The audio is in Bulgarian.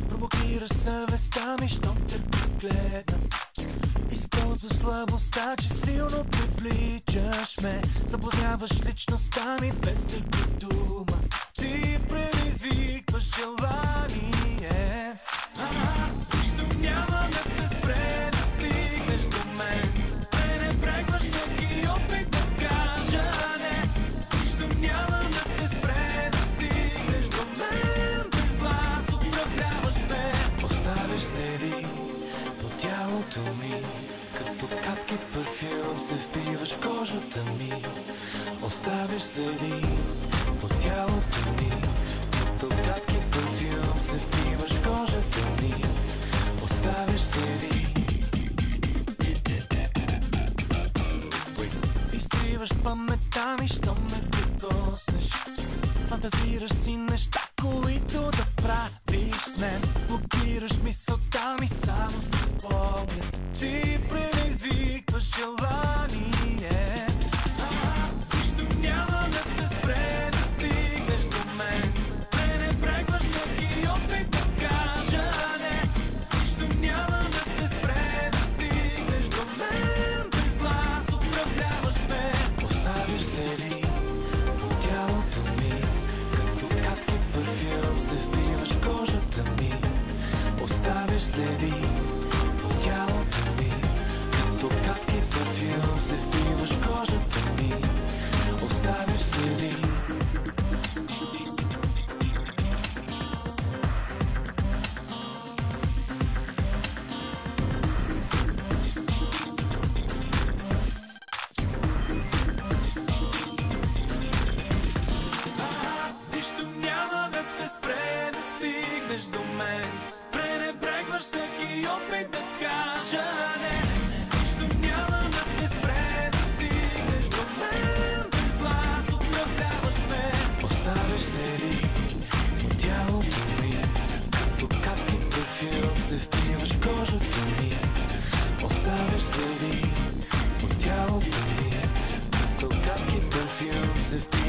Провокираш съвестта ми, щом те погледна. Използваш слабостта, че силно привличаш ме. Съблазняваш личността ми без никаква дума. Ти предизвикваш желание. Нищо няма да те спре да стигнеш до мен. Пренебрегваш всеки опит да кажа не. Нищо няма да те спре да стигнеш до мен. Без глас управляваш ме. Оставяш следи по тялото ми, като капки парфюм се впиваш в кожата ми. Оставяш следи по тялото ми, като капки парфюм се впиваш в кожата ми. Оставяш следи. Изтриваш паметта ми, що ме прикоснеш. Фантазираш си неща, които да правиш с мен. Блокираш мисълта ми само с поглед. Ти предизвикваш желание. Нищо няма да те спре да стигнеш до мен. Пренебрегваш всеки опит да кажа не. Нищо няма да те спре да стигнеш до мен. Без глас управляваш ме. Оставяш следи по тялото ми, като капки парфюм се впиваш в кожата ми. Оставяш следи по тялото ми, като капки парфюм се впиваш в кожата ми. Оставяш следи. Нищо няма да те спре да стигнеш до мен. Пренебрегваш всеки опит да кажа не. Нищо няма да те спре да стигнеш до мен. Без глас управляваш ме. Оставяш следи по тялото ми, като капки парфюм се впиваш в кожата ми. Оставяш следи по тялото ми, като капки парфюм се впиваш